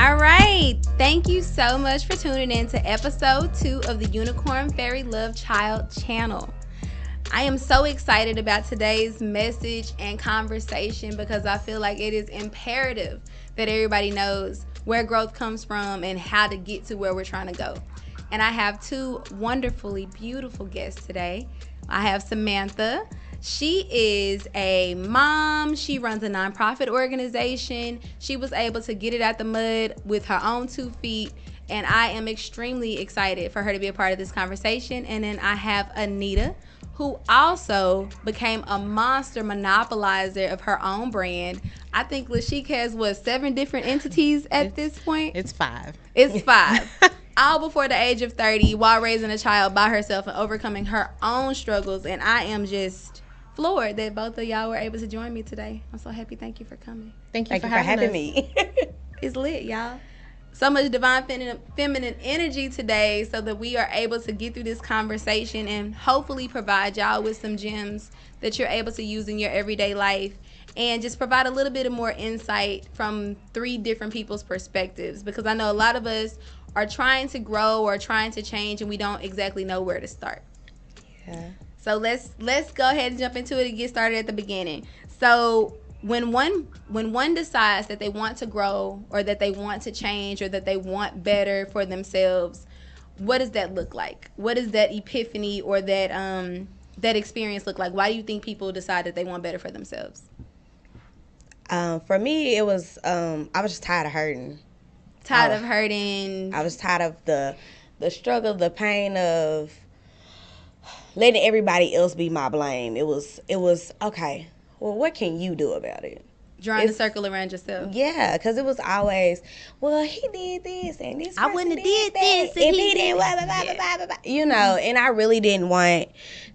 All right. Thank you so much for tuning in to episode 2 of the Unicorn Fairy Love Child channel. I am so excited about today's message and conversation because I feel like it is imperative that everybody knows where growth comes from and how to get to where we're trying to go. And I have 2 wonderfully beautiful guests today. I have Samantha. She is a mom. She runs a nonprofit organization. She was able to get it out the mud with her own 2 feet. And I am extremely excited for her to be a part of this conversation. And then I have Anita, who also became a monster monopolizer of her own brand. I think Chiq has, 7 different entities at this point? It's 5. It's 5. All before the age of 30, while raising a child by herself and overcoming her own struggles. And I am just floored that both of y'all were able to join me today. I'm so happy. Thank you for coming. Thank you for having me. It's lit, y'all. So much divine feminine energy today so that we are able to get through this conversation and hopefully provide y'all with some gems that you're able to use in your everyday life and just provide a little bit of more insight from 3 different people's perspectives, because I know a lot of us are trying to grow or trying to change and we don't exactly know where to start. Yeah. So let's go ahead and jump into it and get started at the beginning. So when one decides that they want to grow or that they want to change or that they want better for themselves, what does that look like? What does that epiphany or that experience look like? Why do you think people decide that they want better for themselves? For me, it was I was just tired of hurting. Tired of hurting. I was tired of the struggle, the pain of letting everybody else be my blame. It was okay. Well, what can you do about it? Drawing the circle around yourself. Yeah, because it was always, well, he did this and this. I wouldn't have did this if he didn't. Blah, blah, blah, blah, blah, blah. You know, and I really didn't want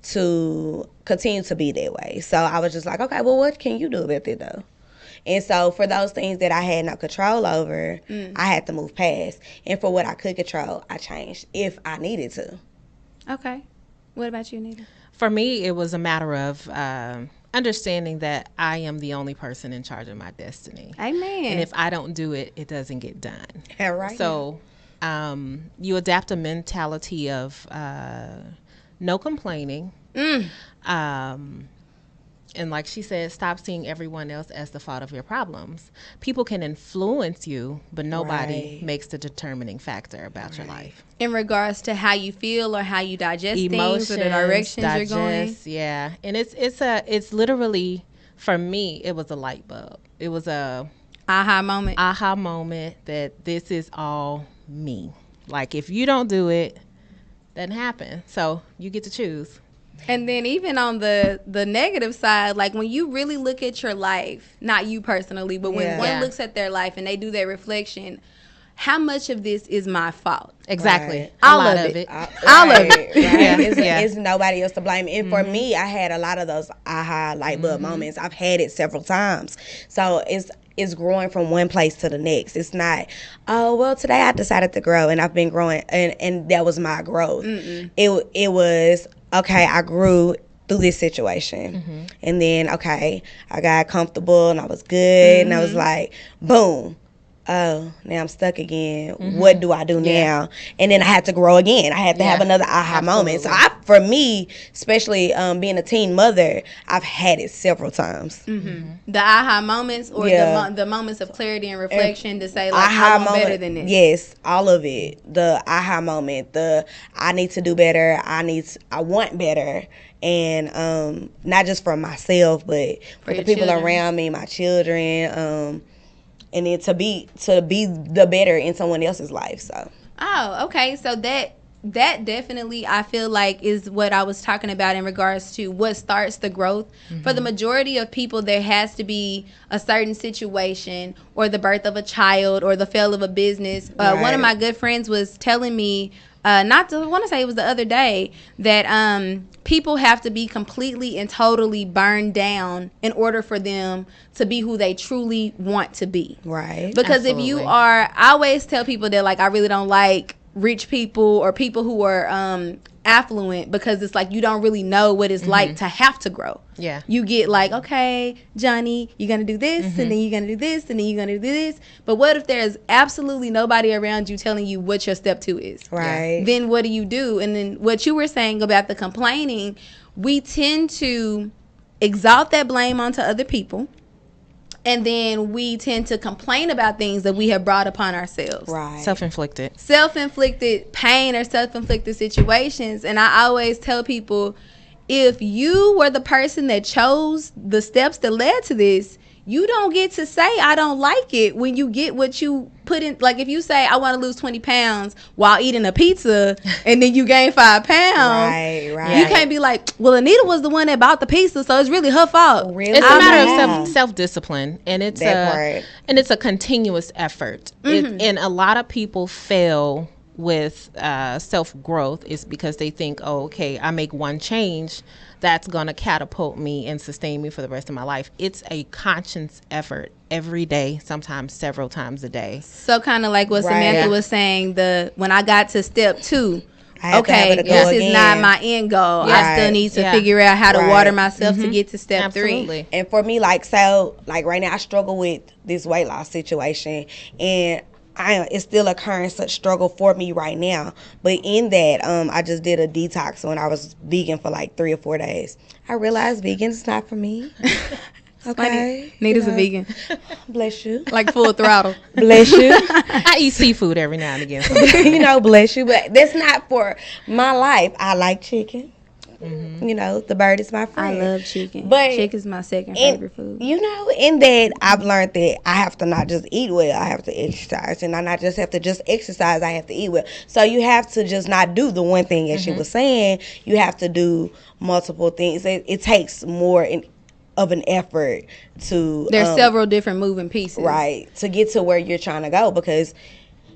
to continue to be that way. So I was just like, okay, well, what can you do about it though? And so for those things that I had no control over, I had to move past. And for what I could control, I changed if I needed to. Okay. What about you, Anita? For me, it was a matter of understanding that I am the only person in charge of my destiny. Amen. And if I don't do it, it doesn't get done. Yeah, right. So you adapt a mentality of no complaining. And like she said, stop seeing everyone else as the fault of your problems. People can influence you, but nobody makes the determining factor about your life. In regards to how you feel or how you digest Emotions, things or the directions you're going. Yeah. And it's literally, for me, it was a light bulb. It was a aha moment that this is all me. Like, if you don't do it, doesn't happen. So you get to choose. And then even on the negative side, like when you really look at your life, not you personally, but when one looks at their life and they do their reflection, how much of this is my fault? Exactly. Right. All of it. All of it. Right. It's nobody else to blame. And for me, I had a lot of those aha light bulb moments. I've had it several times. So it's growing from one place to the next. It's not, oh, well, today I decided to grow and I've been growing and that was my growth. It was, okay, I grew through this situation. And then, okay, I got comfortable and I was good. And I was like, boom. Oh, now I'm stuck again. What do I do now? And then I had to grow again. I had to have another aha moment. So for me, especially being a teen mother, I've had it several times. The aha moments or the moments of clarity and reflection to say, like, I want better than this. Yes, all of it. The aha moment, the I need to do better. I want better. And not just for myself, but for the people around me, my children, and then to be the better in someone else's life. So okay, so that definitely I feel like is what I was talking about in regards to what starts the growth. For the majority of people, there has to be a certain situation or the birth of a child or the fail of a business. One of my good friends was telling me, I want to say it was the other day, that people have to be completely and totally burned down in order for them to be who they truly want to be. Right. Because if you are, I always tell people that, like, I really don't like rich people or people who are affluent, because it's like you don't really know what it's like to have to grow. Yeah. You get like, okay, Johnny, you're going to do this, and then you're going to do this, and then you're going to do this. But what if there's absolutely nobody around you telling you what your step 2 is? Right. Then what do? And then what you were saying about the complaining, we tend to exalt that blame onto other people. And then we tend to complain about things that we have brought upon ourselves. Right. Self-inflicted Pain or self-inflicted situations. And I always tell people, if you were the person that chose the steps that led to this, you don't get to say I don't like it when you get what you put in. Like if you say I want to lose 20 pounds while eating a pizza and then you gain 5 pounds, right. You can't be like, well, Anita was the one that bought the pizza, so it's really her fault. Really? It's a matter of self-discipline, and it's a continuous effort. And a lot of people fail with self-growth is because they think, oh, okay, I make one change, that's going to catapult me and sustain me for the rest of my life. It's a conscious effort every day, sometimes several times a day. So kind of like what Samantha was saying, when I got to step 2, this is not my end goal. I still need to figure out how to water myself to get to step 3. And for me, like right now I struggle with this weight loss situation, and it's still a current struggle for me right now. But in that, I just did a detox when I was vegan for like 3 or 4 days. I realized vegan is not for me. Okay. Nita's a vegan. Bless you. Like full throttle. Bless you. I eat seafood every now and again. Bless you. But that's not for my life. I like chicken. The bird is my friend. I love chicken. But chicken is my second favorite food. In that I've learned that I have to not just eat well, I have to exercise. And I not just have to just exercise, I have to eat well. So you have to just not do the one thing, as she was saying. You have to do multiple things. It takes more of an effort to... There's several different moving pieces. Right. To get to where you're trying to go, because...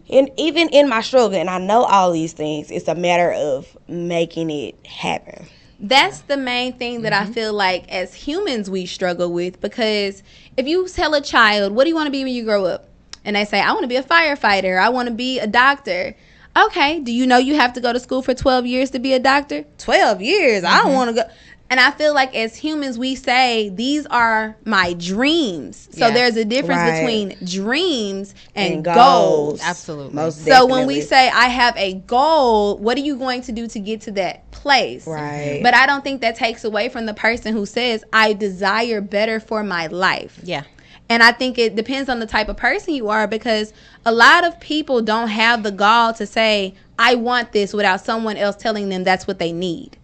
And even in my struggle, and I know all these things, it's a matter of making it happen. That's the main thing that I feel like as humans we struggle with, because if you tell a child, what do you want to be when you grow up? And they say, I want to be a firefighter. I want to be a doctor. Okay, do you know you have to go to school for 12 years to be a doctor? 12 years? I don't want to go. And I feel like as humans, we say, these are my dreams. So there's a difference between dreams and goals. Absolutely. Most so when we say, I have a goal, what are you going to do to get to that place? Right. But I don't think that takes away from the person who says, I desire better for my life. Yeah. And I think it depends on the type of person you are, because a lot of people don't have the gall to say, I want this, without someone else telling them that's what they need.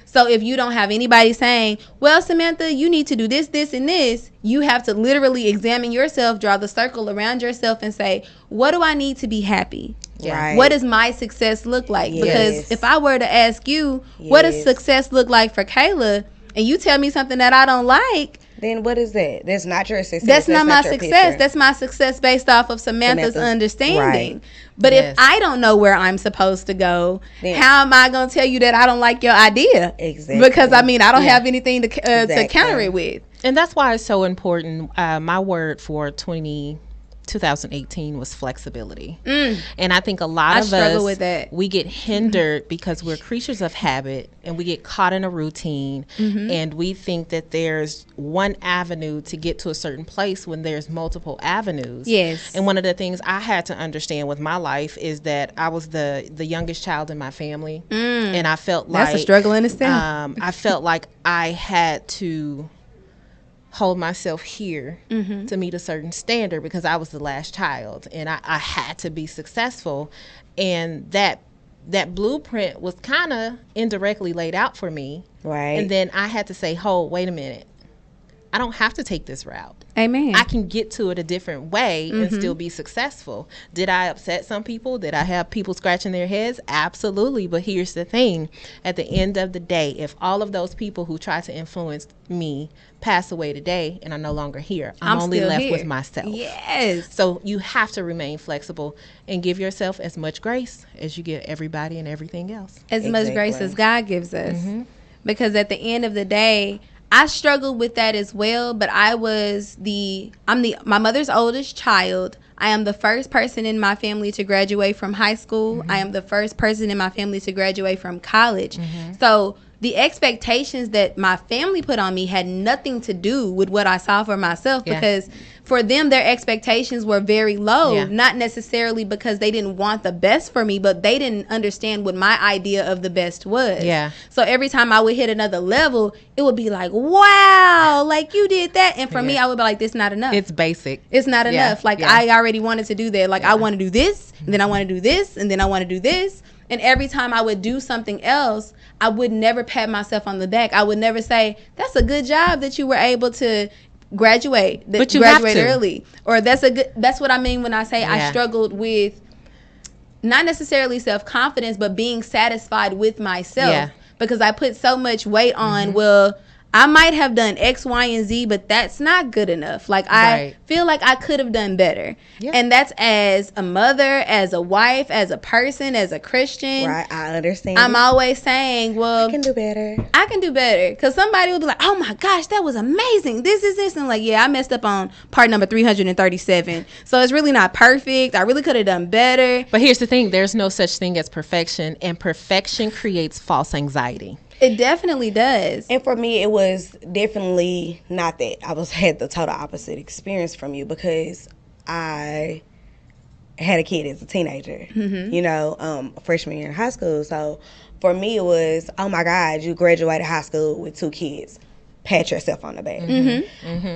So if you don't have anybody saying, well, Samantha, you need to do this, this, and this, you have to literally examine yourself, draw the circle around yourself and say, what do I need to be happy? Right. What does my success look like? Yes. Because if I were to ask you, what does success look like for Kayla, and you tell me something that I don't like, then what is that? That's not your success. That's not my success. Picture. That's my success based off of Samantha's understanding. Right. But if I don't know where I'm supposed to go, then how am I going to tell you that I don't like your idea? Exactly. Because, I mean, I don't have anything to counter it with. And that's why it's so important. My word for 2018 was flexibility. And I think a lot of us with that. We get hindered because we're creatures of habit, and we get caught in a routine, and we think that there's one avenue to get to a certain place when there's multiple avenues. Yes. And one of the things I had to understand with my life is that I was the youngest child in my family, and I felt like that's a struggle in itself. I felt like I had to hold myself here to meet a certain standard because I was the last child, and I had to be successful. And that blueprint was kind of indirectly laid out for me. Right. And then I had to say, hold, wait a minute. I don't have to take this route. Amen. I can get to it a different way and still be successful. Did I upset some people? Did I have people scratching their heads? Absolutely. But here's the thing. At the end of the day, if all of those people who try to influence me pass away today and are no longer here, I'm only left with myself. Yes. So you have to remain flexible and give yourself as much grace as you give everybody and everying else. As much grace as God gives us. Because at the end of the day, I struggled with that as well, but I'm my mother's oldest child. I am the first person in my family to graduate from high school. I am the first person in my family to graduate from college. So the expectations that my family put on me had nothing to do with what I saw for myself, because for them, their expectations were very low, not necessarily because they didn't want the best for me, but they didn't understand what my idea of the best was. So every time I would hit another level, it would be like, wow, like you did that. And for me, I would be like, this is not enough. It's basic. It's not enough. Like I already wanted to do that. Like I want to do this, and then I want to do this, and then I want to do this. And every time I would do something else, I would never pat myself on the back. I would never say, that's a good job that you were able to graduate. But you graduate have to. early. Or that's what I mean when I say I struggled with not necessarily self-confidence, but being satisfied with myself. Because I put so much weight on, well, I might have done X, Y, and Z, but that's not good enough. Like, I feel like I could have done better. And that's as a mother, as a wife, as a person, as a Christian. Right, I understand. I'm always saying, well, I can do better. I can do better. Because somebody will be like, oh my gosh, that was amazing. This is this. And I'm like, yeah, I messed up on part number 337. So it's really not perfect. I really could have done better. But here's the thing. There's no such thing as perfection. And perfection creates false anxiety. It definitely does. And for me, it was definitely not that. I had the total opposite experience from you, because I had a kid as a teenager, you know, freshman year in high school. So for me, it was, oh my God, you graduated high school with 2 kids. Pat yourself on the back.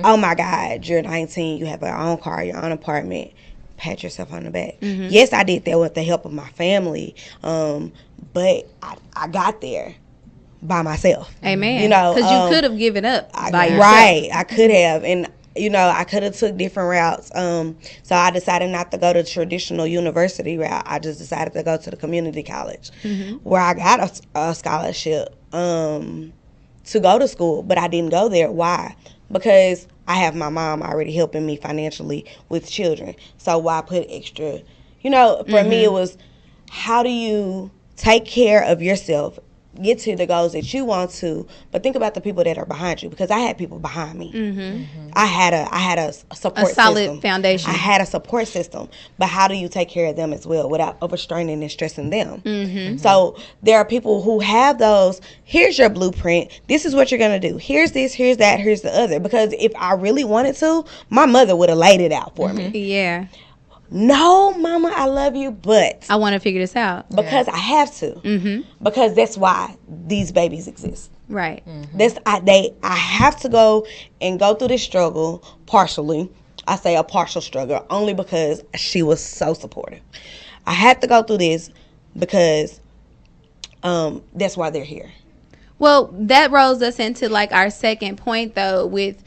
Oh my God, you're 19, you have your own car, your own apartment. Pat yourself on the back. Yes, I did that with the help of my family, but I got there by myself. Amen. You know, because you could have given up by yourself. Right, I could have, and you know, I could have took different routes. So I decided not to go to the traditional university route. I just decided to go to the community college, where I got a scholarship to go to school, but I didn't go there. Why? Because I have my mom already helping me financially with children. So why put extra? You know, for me, it was, how do you take care of yourself, get to the goals that you want to, but think about the people that are behind you, because I had people behind me. I had a support system. A solid foundation. I had a support system, but how do you take care of them as well without overstraining and stressing them? So there are people who have those, here's your blueprint, this is what you're going to do, here's this, here's that, here's the other, because if I really wanted to, my mother would have laid it out for me. Yeah. No, mama, I love you, but I want to figure this out. Because I have to. Because that's why these babies exist. Right. I have to go through this struggle partially. I say a partial struggle only because she was so supportive. I had to go through this because that's why they're here. Well, that rolls us into like our second point, though, with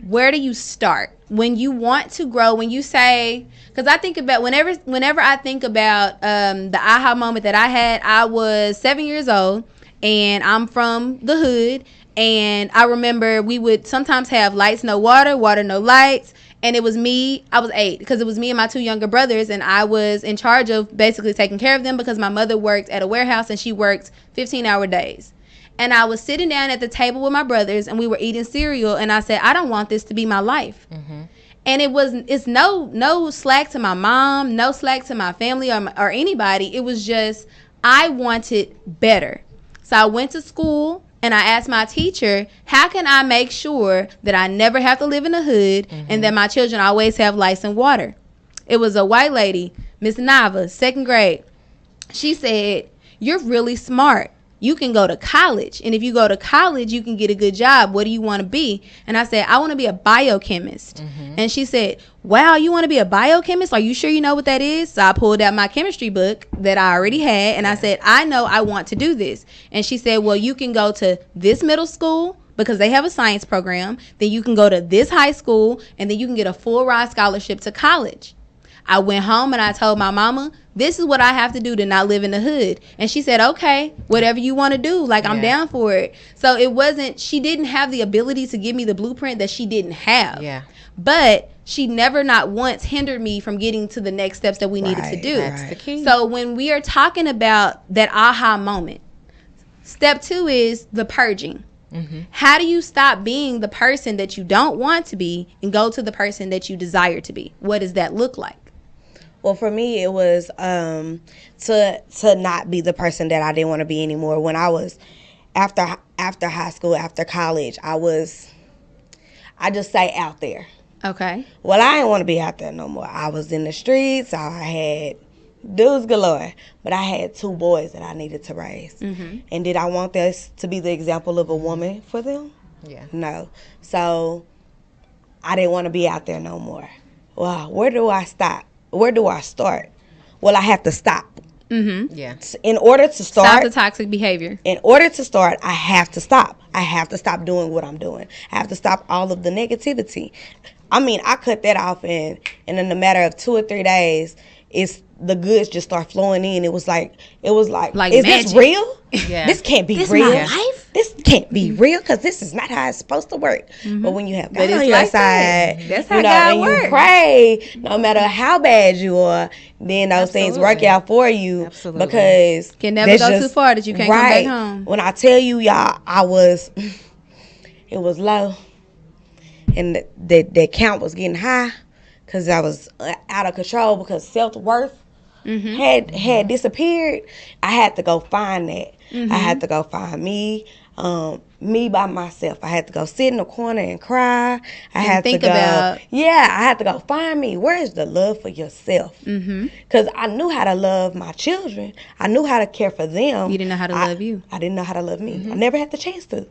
where do you start? When you want to grow, when you say, because I think about, whenever I think about the aha moment that I had, I was 7 years old, and I'm from the hood, and I remember we would sometimes have lights, no water, water, no lights, and it was me, I was 8, because it was me and my 2 younger brothers, and I was in charge of basically taking care of them, because my mother worked at a warehouse, and she worked 15-hour days. And I was sitting down at the table with my brothers, and we were eating cereal, and I said, I don't want this to be my life. And it's no slack to my mom, no slack to my family or anybody. It was just, I wanted better. So I went to school, and I asked my teacher, how can I make sure that I never have to live in the hood and that my children always have lights and water? It was a white lady, Miss Nava, 2nd grade. She said, you're really smart. You can go to college, and if you go to college, you can get a good job. What do you want to be? And I said, I want to be a biochemist. And she said, wow, you want to be a biochemist? Are you sure you know what that is? So I pulled out my chemistry book that I already had, and I said, I know I want to do this. And she said, well, you can go to this middle school, because they have a science program. Then you can go to this high school, and then you can get a full ride scholarship to college. I went home and I told my mama, this is what I have to do to not live in the hood. And she said, okay, whatever you want to do, like, I'm down for it. So it wasn't, she didn't have the ability to give me the blueprint that she didn't have. But she never not once hindered me from getting to the next steps that we needed to do. That's the key. So when we are talking about that aha moment, step 2 is the purging. How do you stop being the person that you don't want to be and go to the person that you desire to be? What does that look like? Well, for me, it was to not be the person that I didn't want to be anymore. When I was after high school, after college, I just say out there. Okay. Well, I didn't want to be out there no more. I was in the streets. I had dudes galore, but I had 2 boys that I needed to raise. Mm-hmm. And did I want this to be the example of a woman for them? Yeah. No. So I didn't want to be out there no more. Well, where do I stop? Where do I start? Well, I have to stop. Mm-hmm. Yeah. In order to start the toxic behavior. In order to start, I have to stop. I have to stop doing what I'm doing. I have to stop all of the negativity. I mean, I cut that off, and in a matter of 2 or 3 days, the goods just start flowing in. It was like is magic. This real? Yeah. This can't be this real. My life? This can't be real because this is not how it's supposed to work. Mm-hmm. But when you have God on your side, that's how God works. You pray, no matter how bad you are, then those things work out for you. Absolutely. Because can never go too far that you can't come back home. When I tell you, y'all, it was low, and the count was getting high because I was out of control because self-worth had disappeared. I had to go find that. I had to go find me by myself. I had to go sit in the corner and cry. I had to go find me. Where is the love for yourself? Because I knew how to love my children. I knew how to care for them. You didn't know how to love you. I didn't know how to love me. I never had the chance to.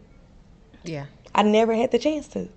Yeah. I never had the chance to.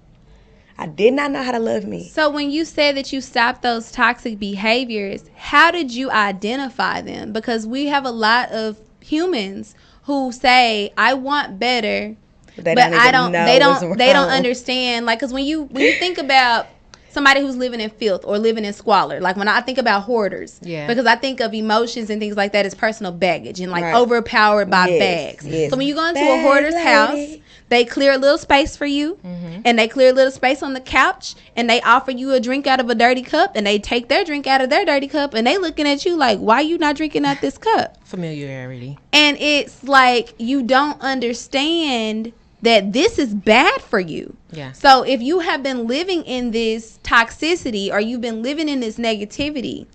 I did not know how to love me. So when you said that you stopped those toxic behaviors, how did you identify them? Because we have a lot of humans who say, I want better, but they don't understand. Like, because when you think about somebody who's living in filth or living in squalor, like when I think about hoarders, because I think of emotions and things like that as personal baggage and like overpowered by bags. Yes. So when you go into a hoarder's house, they clear a little space for you, and they clear a little space on the couch, and they offer you a drink out of a dirty cup, and they take their drink out of their dirty cup, and they looking at you like, why you not drinking out this cup? Familiarity. And it's like you don't understand that this is bad for you. Yeah. So if you have been living in this toxicity or you've been living in this negativity,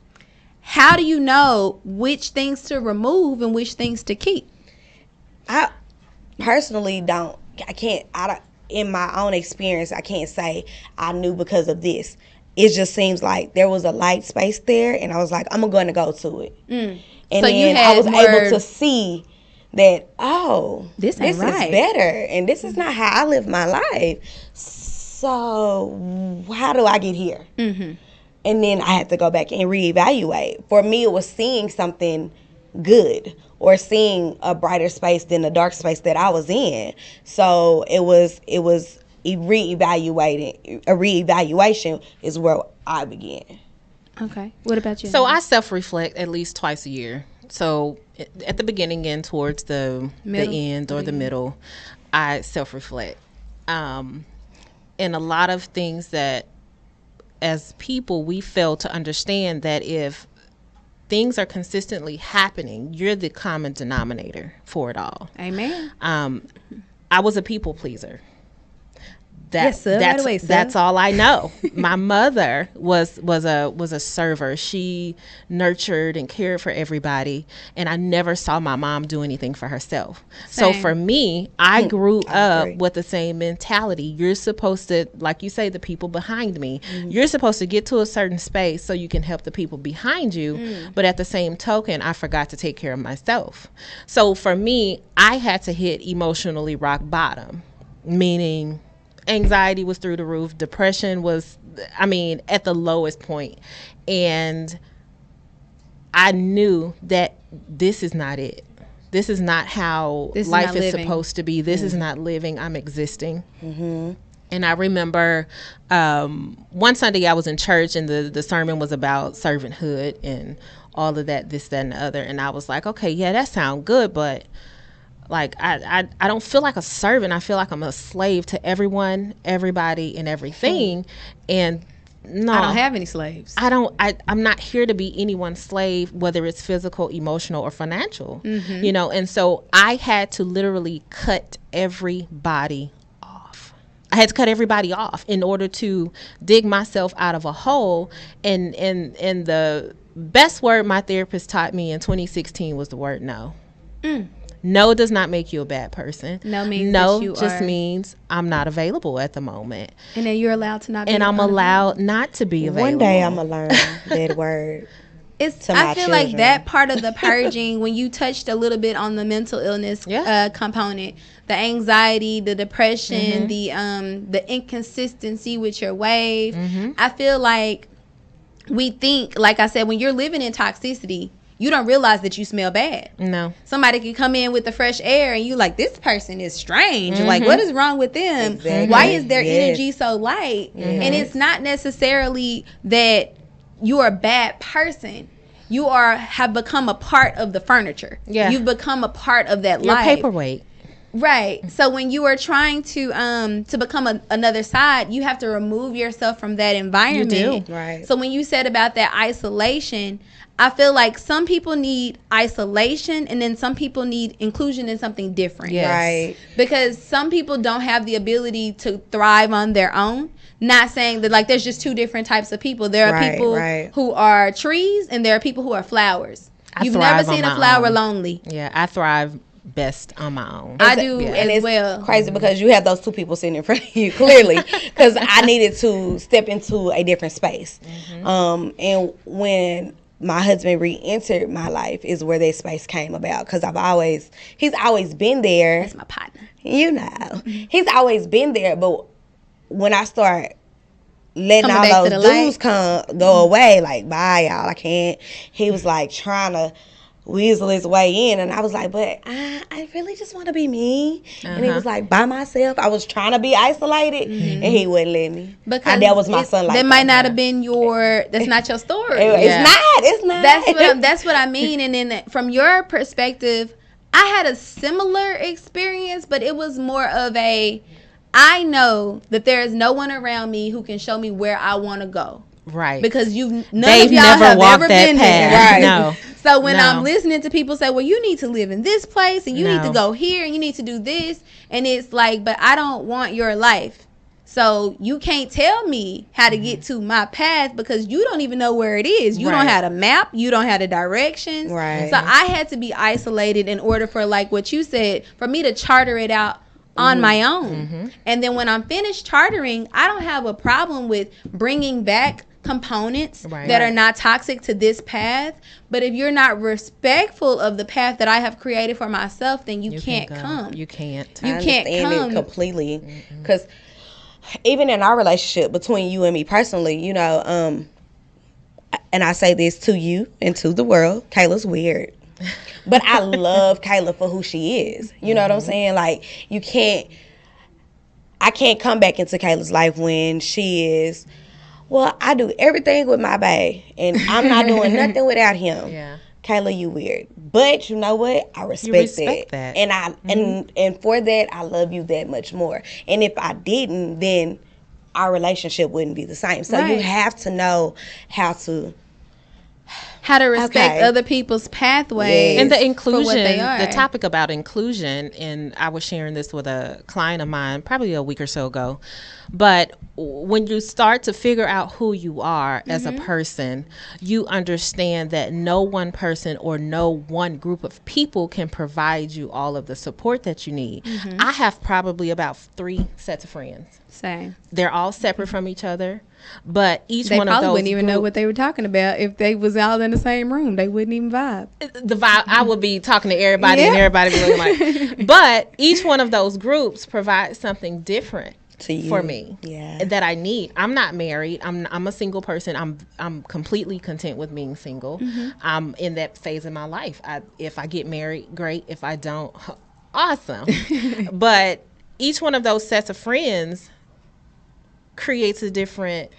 how do you know which things to remove and which things to keep? I personally don't. In my own experience, I can't say I knew because of this. It just seems like there was a light space there, and I was like, I'm going to go to it. And so then I was able to see that, this is better, and this is not how I live my life. So how do I get here? And then I had to go back and reevaluate. For me, it was seeing something good or seeing a brighter space than the dark space that I was in. So it was a reevaluation is where I began. Okay. What about you? So I self-reflect at least twice a year. So at the beginning and towards the end or the middle, I self-reflect. And a lot of things that as people, we fail to understand that if things are consistently happening, you're the common denominator for it all. Amen. I was a people pleaser. Yes, sir. Right away, sir. That's all I know. My mother was a server. She nurtured and cared for everybody, and I never saw my mom do anything for herself. Same. So for me, I grew up with the same mentality. You're supposed to, like you say, the people behind me. You're supposed to get to a certain space so you can help the people behind you. But at the same token, I forgot to take care of myself. So for me, I had to hit emotionally rock bottom, meaning anxiety was through the roof. Depression was, at the lowest point. And I knew that this is not it. This is not how life is supposed to be. This is not living. I'm existing. And I remember one Sunday I was in church, and the sermon was about servanthood and all of that, this, that, and the other. And I was like, okay, yeah, that sounds good, but like I don't feel like a servant. I feel like I'm a slave to everyone, everybody, and everything. And no, I don't have any slaves. I'm not here to be anyone's slave, whether it's physical, emotional, or financial. And so I had to literally cut everybody off. I had to cut everybody off in order to dig myself out of a hole. And the best word my therapist taught me in 2016 was the word no. No does not make you a bad person. No means no that you just are... means I'm not available at the moment. And then you're allowed to not be. And I'm allowed not to be available. One day I'm going to learn that word. I feel like that part of the purging, when you touched a little bit on the mental illness component, the anxiety, the depression, the inconsistency with your wave, I feel like we think, like I said, when you're living in toxicity, you don't realize that you smell bad. No. Somebody can come in with the fresh air and you like, this person is strange. Like, what is wrong with them? Exactly. Why is their energy so light? And it's not necessarily that you're a bad person. You have become a part of the furniture. Yeah. You've become a part of that life. Your paperweight. Right. So when you are trying to become another side, you have to remove yourself from that environment. You do. Right. So when you said about that isolation, I feel like some people need isolation and then some people need inclusion in something different. Yes. Right. Because some people don't have the ability to thrive on their own. Not saying that, like, there's just two different types of people. There are people who are trees and there are people who are flowers. You've never seen a flower lonely. Yeah, I thrive best on my own. I do as well. Crazy because you have those two people sitting in front of you, clearly, because I needed to step into a different space. And when my husband re-entered my life is where that space came about, because he's always been there. That's my partner. You know. He's always been there, but when I start letting all those dudes go away, like, bye, y'all, I can't. He was like trying to weasel his way in, and I was like, but I really just want to be me. And he was like, by myself. I was trying to be isolated, and he wouldn't let me. Because that was my son. That might not have been that's not your story. It's not. That's what I mean. And then from your perspective, I had a similar experience, but it was more of I know that there is no one around me who can show me where I want to go. Right. Because none of y'all have ever been there. Right. No. So when I'm listening to people say, well, you need to live in this place and you need to go here and you need to do this. And it's like, but I don't want your life. So you can't tell me how to get to my path because you don't even know where it is. You don't have a map. You don't have the directions. Right. So I had to be isolated in order for, like what you said, for me to charter it out on my own. And then when I'm finished chartering, I don't have a problem with bringing back components that are not toxic to this path. But if you're not respectful of the path that I have created for myself, then you can't come. You can't. I can't come. It completely. Because even in our relationship between you and me personally, you know, and I say this to you and to the world, Kayla's weird. But I love Kayla for who she is. You know what I'm saying? Like, I can't come back into Kayla's life when she is, well, I do everything with my bae, and I'm not doing nothing without him. Yeah. Kayla, you weird. But you know what? I respect that. And and for that, I love you that much more. And if I didn't, then our relationship wouldn't be the same. So you have to know how to respect other people's pathways. And the inclusion, the topic about inclusion, and I was sharing this with a client of mine probably a week or so ago, but when you start to figure out who you are as a person, you understand that no one person or no one group of people can provide you all of the support that you need. I have probably about 3 sets of friends. Same. They're all separate from each other, but each they one of those wouldn't even know what they were talking about if they was all in the same room. They wouldn't even vibe. The vibe, I would be talking to everybody and everybody be looking like. But each one of those groups provides something different to you, for me, that I need. I'm not married. I'm a single person. I'm completely content with being single. I'm in that phase of my life. If I get married, great. If I don't, awesome. But each one of those sets of friends creates a different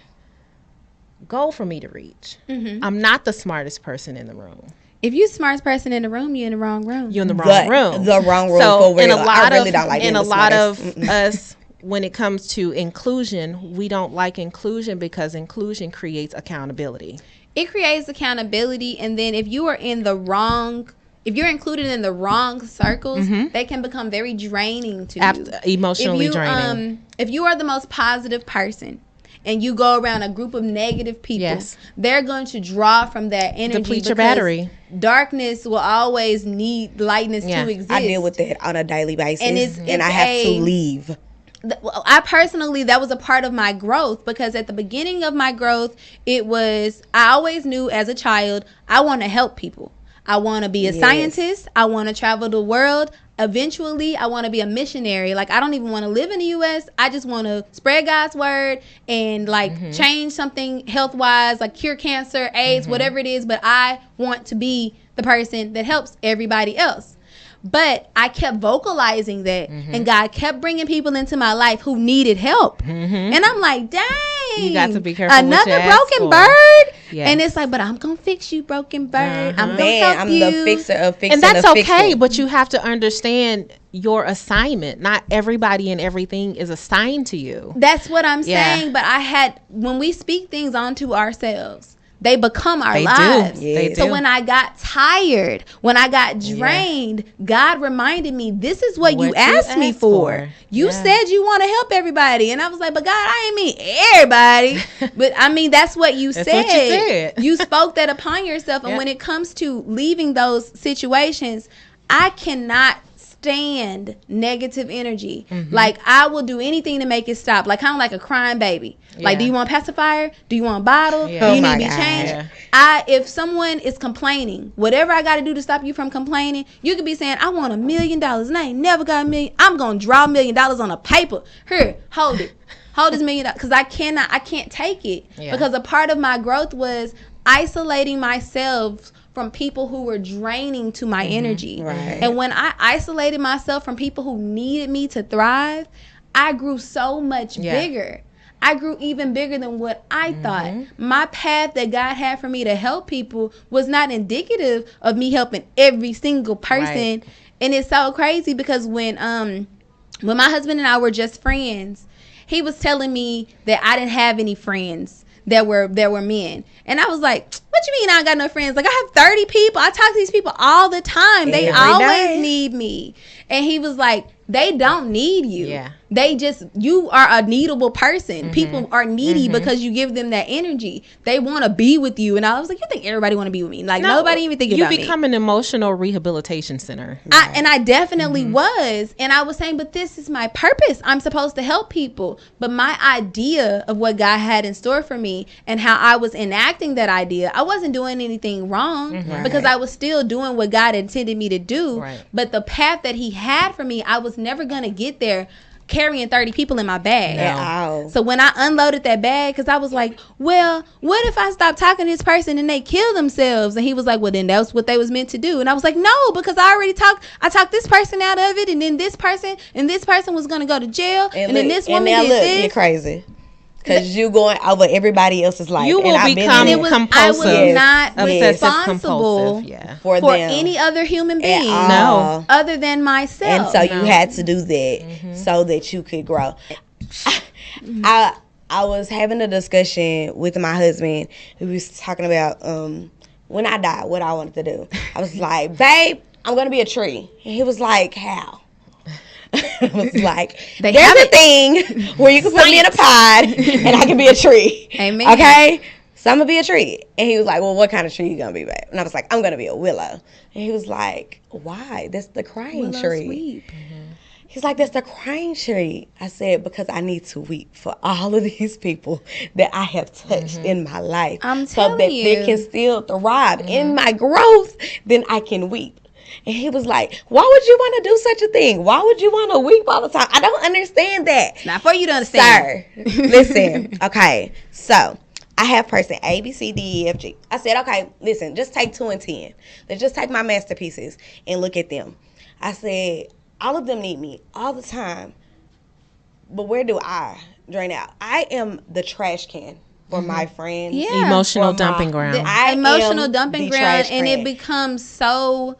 goal for me to reach. I'm not the smartest person in the room. If you're the smartest person in the room, you're in the wrong room. You're in the wrong room. The wrong room. So, for real. I really don't like a lot of us, when it comes to inclusion, we don't like inclusion because inclusion creates accountability. It creates accountability, and then if you are in the wrong if you're included in the wrong circles, they can become very draining to you. Emotionally draining. If you are the most positive person and you go around a group of negative people, they're going to draw from that energy. Deplete your battery. Darkness will always need lightness to exist. I deal with that on a daily basis, and I have to leave. I personally, that was a part of my growth, because at the beginning of my growth, I always knew as a child, I want to help people. I want to be a scientist. I want to travel the world. Eventually, I want to be a missionary. Like, I don't even want to live in the U.S. I just want to spread God's word and, like, change something health-wise, like cure cancer, AIDS, whatever it is. But I want to be the person that helps everybody else. But I kept vocalizing that, and God kept bringing people into my life who needed help. And I'm like, dang, you got to be careful. Another broken bird. And it's like, but I'm gonna fix you, broken bird. I'm gonna help you. I'm the fixer of fixing. And that's okay, but you have to understand your assignment. Not everybody and everything is assigned to you. That's what I'm saying. But when we speak things onto ourselves, they become our lives. They do. So when I got tired, when I got drained, God reminded me, this is what you asked me for. You said you want to help everybody. And I was like, but God, I ain't mean everybody. But I mean, that's what you said. What you said. You spoke that upon yourself. And when it comes to leaving those situations, I cannot stand negative energy. Like, I will do anything to make it stop. Like, kind of like a crying baby. Like, do you want a pacifier? Do you want a bottle? Do you need to be changed? If someone is complaining, whatever I got to do to stop you from complaining, you could be saying, I want $1 million and I ain't never got $1 million. I'm going to draw $1 million on a paper. Here, hold it. Hold this $1 million, because I can't take it. Because a part of my growth was isolating myself from people who were draining to my energy. And when I isolated myself from people who needed me to thrive, I grew so much bigger. I grew even bigger than what I thought. My path that God had for me to help people was not indicative of me helping every single person. And it's so crazy, because when my husband and I were just friends, he was telling me that I didn't have any friends that were men. And I was like, what you mean I don't got no friends? Like, I have 30 people. I talk to these people all the time. They always need me. And he was like, they don't need you. You are a needable person. People are needy because you give them that energy. They want to be with you. And I was like, you think everybody want to be with me? Like, nobody even think about me. You become an emotional rehabilitation center. And I definitely was. And I was saying, but this is my purpose. I'm supposed to help people. But my idea of what God had in store for me and how I was enacting that idea, I wasn't doing anything wrong, because I was still doing what God intended me to do. But the path that he had for me, I was never going to get there carrying 30 people in my bag. So when I unloaded that bag, because I was like, well, what if I stop talking to this person and they kill themselves? And he was like, well, then that's what they was meant to do. And I was like, no, because I talked this person out of it, and then this person was going to go to jail, and then this woman did this. You're crazy. Because you going over everybody else's life. You will become compulsive. I will not be responsible for any other human being other than myself. And so you had to do that so that you could grow. I was having a discussion with my husband. We was talking about when I die, what I wanted to do. I was like, babe, I'm going to be a tree. And he was like, how? I was like, there's a thing where you can put me in a pod and I can be a tree. Amen. Okay? So I'm going to be a tree. And he was like, well, what kind of tree you going to be, babe? And I was like, I'm going to be a willow. And he was like, why? That's the crying tree. He's like, that's the crying tree. I said, because I need to weep for all of these people that I have touched in my life. So that they can still thrive in my growth, then I can weep. And he was like, why would you want to do such a thing? Why would you want to weep all the time? I don't understand that. It's not for you to understand. Sir, listen. Okay, so I have person A, B, C, D, E, F, G. I said, okay, listen, just take 2 and 10. Let's just take my masterpieces and look at them. I said, all of them need me all the time. But where do I drain out? I am the trash can for my friends. Emotional dumping ground. Emotional dumping ground. And it becomes so...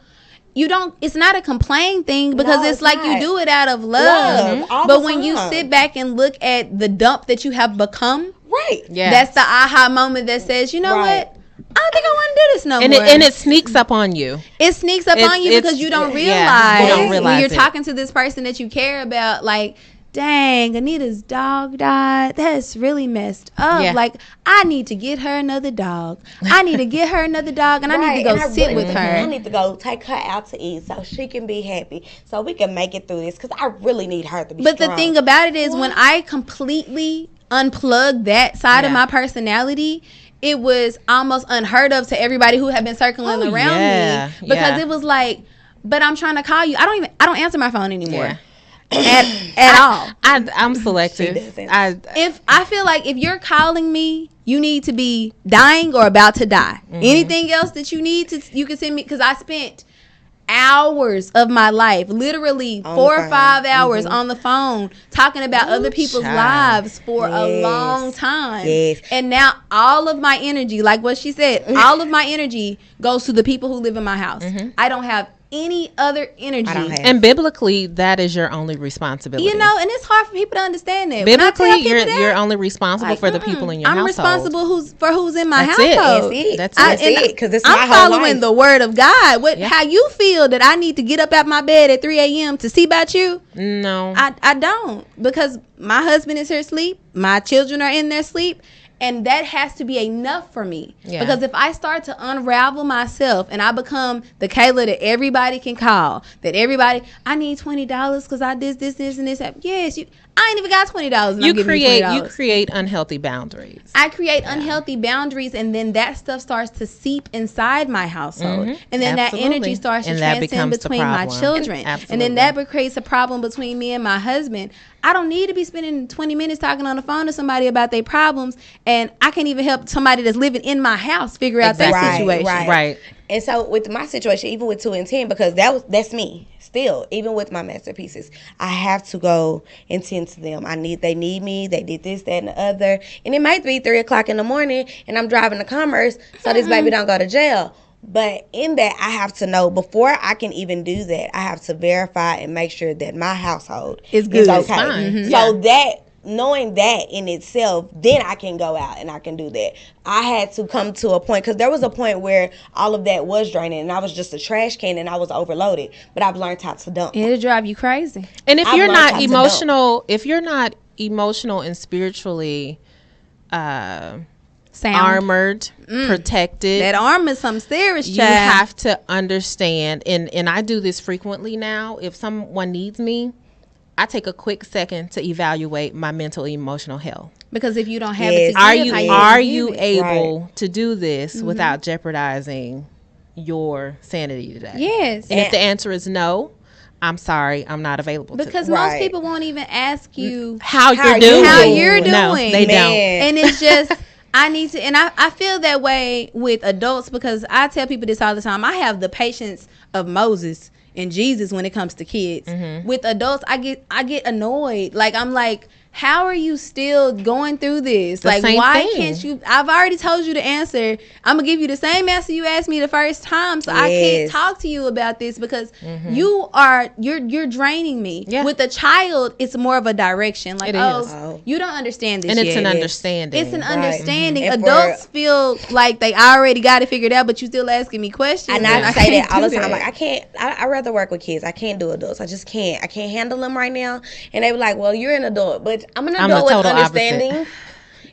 it's not a complain thing, because it's like you do it out of love. But when you sit back and look at the dump that you have become, that's the aha moment that says, you know what? don't think I want to do this no more. And it sneaks up on you. It sneaks up on you because you don't realize when you're talking to this person that you care about, like, dang, Anita's dog died. That's really messed up. Yeah. Like, I need to get her another dog. I need to get her another dog, and I need to go sit with her. I need to go take her out to eat so she can be happy, so we can make it through this, because I really need her to be strong. The thing about it is, when I completely unplugged that side of my personality, it was almost unheard of to everybody who had been circling around me, because it was like, but I'm trying to call you. I don't answer my phone anymore. Yeah. At all. I'm selective. If I feel like if you're calling me, you need to be dying or about to die. Anything else that you need to, you can send me, because I spent hours of my life, literally 4 or 5 hours on the phone talking about other people's lives for a long time. And now all of my energy, like what she said, all of my energy goes to the people who live in my house. I don't have any other energy. And biblically, that is your only responsibility. You know, and it's hard for people to understand that. Biblically, you're only ressible for the people in your household. I'm responsible for who's in my household. That's it. Because it's my whole life. I'm following the word of God. How you feel that I need to get up out my bed at 3 a.m. to see about you? No. I don't. Because my husband is here asleep. My children are in their sleep. And that has to be enough for me. Because if I start to unravel myself and I become the Kayla that everybody can call, that everybody, I need $20 because I did this, and this. Yes, I ain't even got $20. And you create unhealthy boundaries. I create unhealthy boundaries, and then that stuff starts to seep inside my household. And then that energy starts to transcend between my children. And then that creates a problem between me and my husband. I don't need to be spending 20 minutes talking on the phone to somebody about their problems, and I can't even help somebody that's living in my house figure out their situation. Right. And so with my situation, even with 2 and 10, because that's me still, even with my masterpieces, I have to go and tend to them. They need me. They did this, that, and the other. And it might be 3 o'clock in the morning and I'm driving to Commerce so this baby don't go to jail. But in that, I have to know, before I can even do that, I have to verify and make sure that my household is okay. So that, knowing that in itself, then I can go out and I can do that. I had to come to a point, because there was a point where all of that was draining and I was just a trash can and I was overloaded. But I've learned how to dump. It'll drive you crazy. And if you're not emotional and spiritually armored, protected. That armor is some serious, child. You have to understand, and I do this frequently now. If someone needs me, I take a quick second to evaluate my mental emotional health. Because if you don't have it, are you able to do this without jeopardizing your sanity today? Yes. And if the answer is no, I'm sorry, I'm not available. Because most people won't even ask you how you're doing. No, they don't. And it's just, I need to, and I feel that way with adults, because I tell people this all the time. I have the patience of Moses and Jesus when it comes to kids. With adults, I get annoyed. Like, I'm like, how are you still going through this? Like, why can't you? I've already told you the answer. I'm gonna give you the same answer you asked me the first time, so I can't talk to you about this, because you're draining me. With a child, it's more of a direction. Like, you don't understand this, and it's an understanding. It's an understanding. Adults feel like they already got it figured out, but you still asking me questions. And I say that all the time. Like, I can't. I rather work with kids. I can't do adults. I just can't. I can't handle them right now. And they were like, "Well, you're an adult," but I'm an adult with understanding.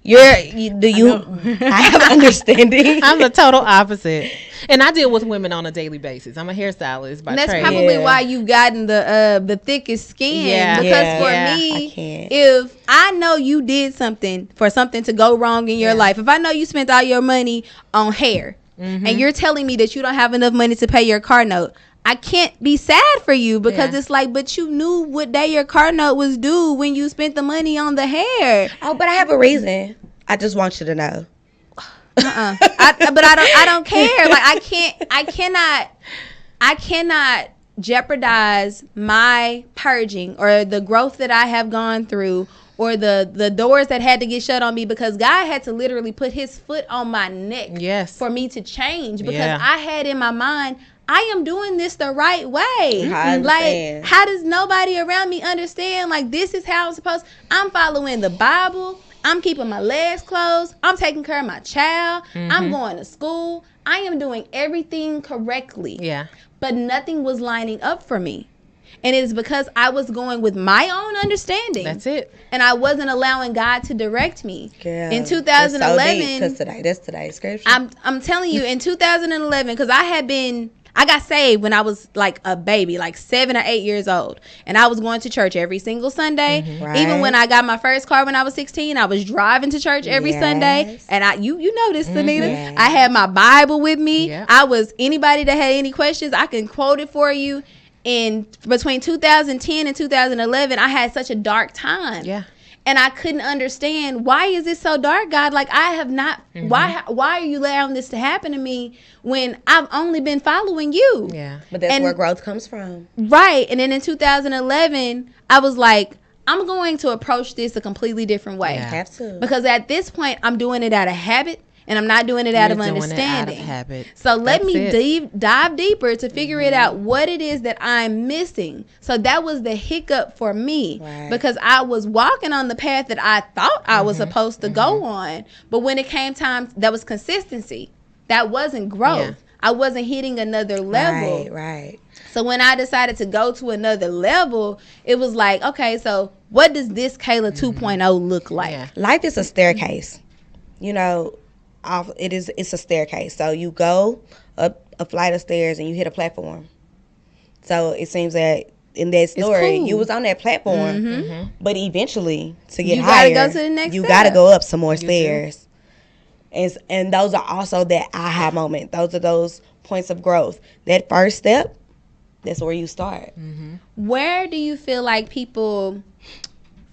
I have understanding. I'm the total opposite. And I deal with women on a daily basis. I'm a hairstylist by trade. That's probably why you've gotten the thickest skin. Because for me, if I know you did something for something to go wrong in your life, if I know you spent all your money on hair, and you're telling me that you don't have enough money to pay your car note, I can't be sad for you, because it's like, but you knew what day your car note was due when you spent the money on the hair. Oh, but I have a reason. I just want you to know. But I don't care. Like, I cannot jeopardize my purging or the growth that I have gone through, or the doors that had to get shut on me, because God had to literally put his foot on my neck for me to change, because I had in my mind, I am doing this the right way. Like, how does nobody around me understand, like, this is how I'm supposed, I'm following the Bible, I'm keeping my legs closed. I'm taking care of my child. I'm going to school. I am doing everything correctly. Yeah. But nothing was lining up for me. And it is because I was going with my own understanding. That's it. And I wasn't allowing God to direct me. Girl, in 2011, because that's today's scripture. I'm telling you, in 2011, because I got saved when I was like a baby, like 7 or 8 years old. And I was going to church every single Sunday. Right. Even when I got my first car when I was 16, I was driving to church every Sunday. And you know this, Anita. Yeah. I had my Bible with me. Yep. I was, anybody that had any questions, I can quote it for you. In between 2010 and 2011, I had such a dark time. Yeah. And I couldn't understand, why is it so dark, God? Like, I have not, why are you allowing this to happen to me when I've only been following you? Yeah. But that's where growth comes from. Right. And then in 2011, I was like, I'm going to approach this a completely different way. You have to. Because at this point, I'm doing it out of habit. And I'm not doing it out of understanding. It out of habit. So let me dive deeper to figure it out what it is that I'm missing. So that was the hiccup for me. Right. Because I was walking on the path that I thought I was supposed to go on. But when it came time, that was consistency. That wasn't growth. Yeah. I wasn't hitting another level. Right. So when I decided to go to another level, it was like, okay, so what does this Kayla 2.0 look like? Yeah. Life is a staircase. You know, it's a staircase. So you go up a flight of stairs and you hit a platform. So it seems that in that story, cool. you was on that platform, but eventually to get You higher, gotta go to the next you step. got to go up some more stairs. And those are also that aha moment. Those are those points of growth. That first step, that's where you start. Where do you feel like people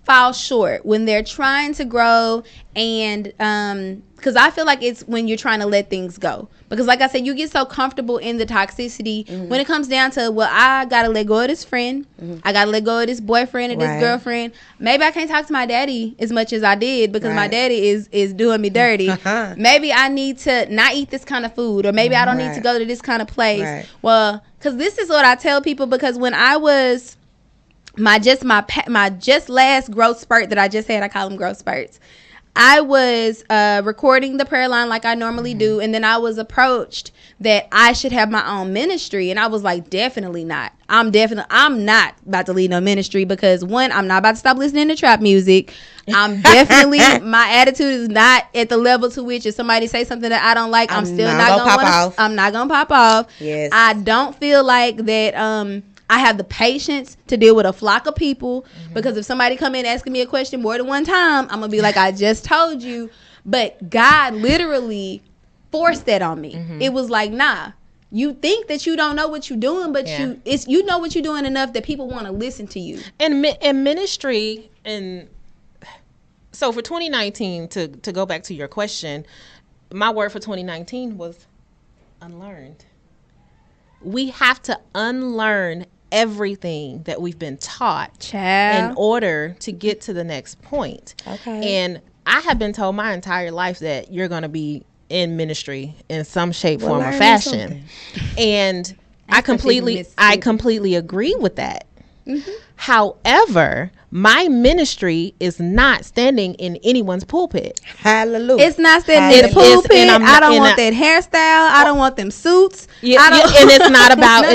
fall short when they're trying to grow? And because I feel like it's when you're trying to let things go, because like I said, you get so comfortable in the toxicity when it comes down to, well, I gotta let go of this friend, I gotta let go of this boyfriend or this girlfriend. Maybe I can't talk to my daddy as much as I did because my daddy is doing me dirty. Maybe I need to not eat this kind of food, or maybe I don't need to go to this kind of place. Well, because this is what I tell people, because when I was my just last growth spurt that I just had, I call them growth spurts, I was recording the prayer line like I normally do, and then I was approached that I should have my own ministry, and I was like, definitely not. I'm not about to lead no ministry, because one, I'm not about to stop listening to trap music. I'm definitely, my attitude is not at the level to which if somebody say something that I don't like, I'm still not gonna pop off. I'm not gonna pop off. Yes. I don't feel like that I have the patience to deal with a flock of people, because if somebody come in asking me a question more than one time, I'm gonna be like, I just told you. But God literally forced that on me. It was like, nah, you think that you don't know what you're doing, but you know what you're doing enough that people want to listen to you. And ministry, and so for 2019, to go back to your question, my word for 2019 was unlearned. We have to unlearn everything that we've been taught in order to get to the next point. Okay. And I have been told my entire life that you're going to be in ministry in some shape, form, or fashion. And I completely agree with that. However, my ministry is not standing in anyone's pulpit. Hallelujah. It's not standing in the pulpit. I don't want that hairstyle. I don't want them suits. And it's not about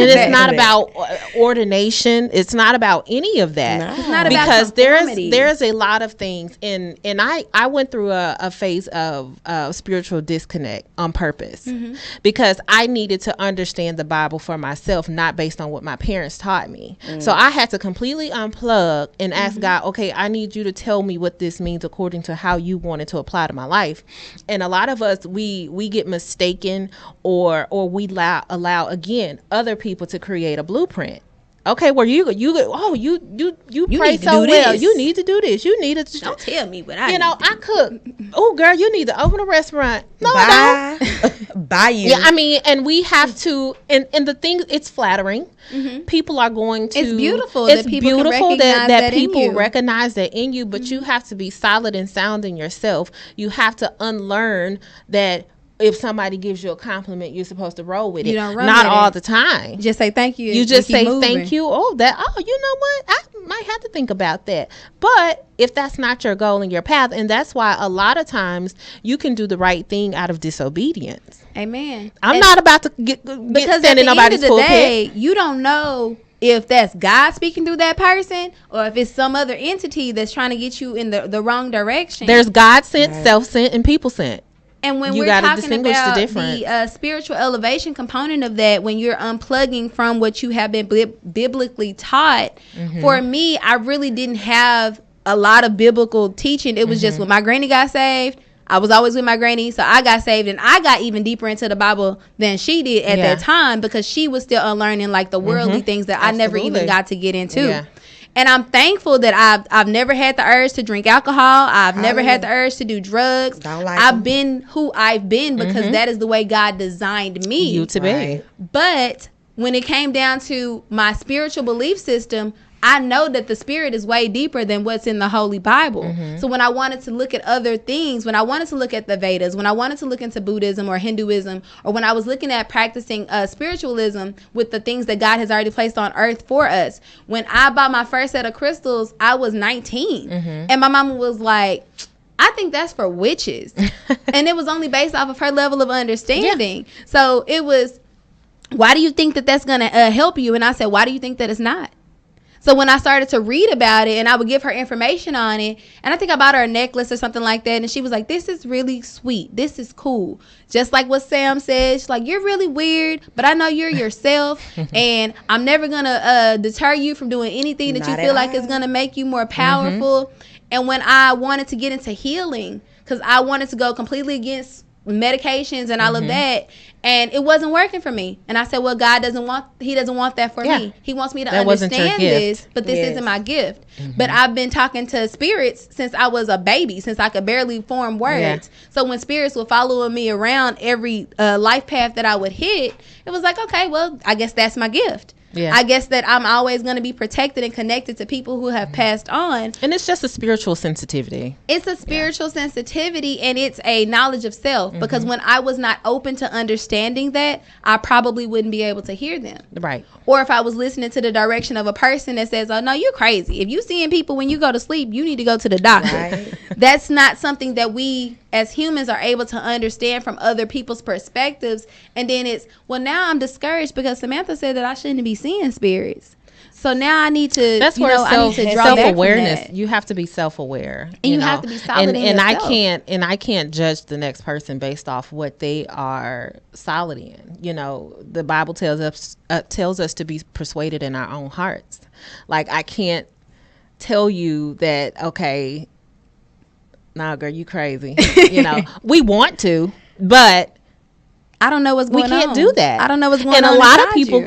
about ordination. It's not about any of that. No. It's not about because conformity. there's a lot of things, and I went through a phase of spiritual disconnect on purpose, because I needed to understand the Bible for myself, not based on what my parents taught me. So I had to completely unplug and ask God, okay, I need you to tell me what this means according to how you want it to apply to my life. And a lot of us, we get mistaken, or we allow again other people to create a blueprint. Okay, well you pray so well. You need to do this. You need to Don't tell me what I I cook. Oh, girl, you need to open a restaurant. No, Bye. I don't. Bye you. Yeah, I mean, and we have to, and the thing, it's flattering. People are going to. It's beautiful. It's that people beautiful can recognize that in people you. recognize that in you, but you have to be solid and sound in yourself. You have to unlearn that. If somebody gives you a compliment, you're supposed to roll with it. You don't roll Not with all it. the time. Just say thank you. You just say thank you. Oh, you know what? might have to think about that. But if that's not your goal and your path, and that's why a lot of times you can do the right thing out of disobedience. Amen. I'm not about to get stand in nobody's pulpit. You don't know if that's God speaking through that person or if it's some other entity that's trying to get you in the wrong direction. There's God sent, self sent, and people sent. And when we're talking about the spiritual elevation component of that, when you're unplugging from what you have been biblically taught, for me, I really didn't have a lot of biblical teaching. It was just when my granny got saved, I was always with my granny, so I got saved, and I got even deeper into the Bible than she did at that time because she was still unlearning like the worldly things that I never even got to get into. Yeah. And I'm thankful that I've never had the urge to drink alcohol. I've never had the urge to do drugs. I've been who I've been because that is the way God designed me. You to be. But when it came down to my spiritual belief system, I know that the spirit is way deeper than what's in the Holy Bible. So when I wanted to look at other things, when I wanted to look at the Vedas, when I wanted to look into Buddhism or Hinduism, or when I was looking at practicing spiritualism with the things that God has already placed on earth for us, when I bought my first set of crystals, I was 19. And my mama was like, I think that's for witches. And it was only based off of her level of understanding. Yeah. So it was, why do you think that that's going to help you? And I said, why do you think that it's not? So when I started to read about it and I would give her information on it, and I think I bought her a necklace or something like that, and she was like, this is really sweet. This is cool. Just like what Sam said, she's like, you're really weird, but I know you're yourself, and I'm never going to deter you from doing anything that you feel like is going to make you more powerful. And when I wanted to get into healing, because I wanted to go completely against medications and all of that, and it wasn't working for me, and I said, well, God doesn't want that for me. He wants me to understand this, but this isn't my gift. But I've been talking to spirits since I was a baby, since I could barely form words. So when spirits were following me around every life path that I would hit, it was like, okay, well, I guess that's my gift. I guess that I'm always going to be protected and connected to people who have passed on. And it's just a spiritual sensitivity. It's a spiritual sensitivity, and it's a knowledge of self. Because when I was not open to understanding that, I probably wouldn't be able to hear them. Right. Or if I was listening to the direction of a person that says, oh, no, you're crazy. If you're seeing people when you go to sleep, you need to go to the doctor. Right. That's not something that we as humans are able to understand from other people's perspectives. And then it's, well, now I'm discouraged because Samantha said that I shouldn't be seeing spirits. So now I need to, that's where self-awareness, you have to be self-aware. And you have to be solid in yourself. I can't judge the next person based off what they are solid in. You know, the Bible tells us to be persuaded in our own hearts. Like, I can't tell you that, okay, nah, girl, you crazy. You know, we want to, but I don't know what's going on. We can't do that. I don't know what's going on. And a lot of people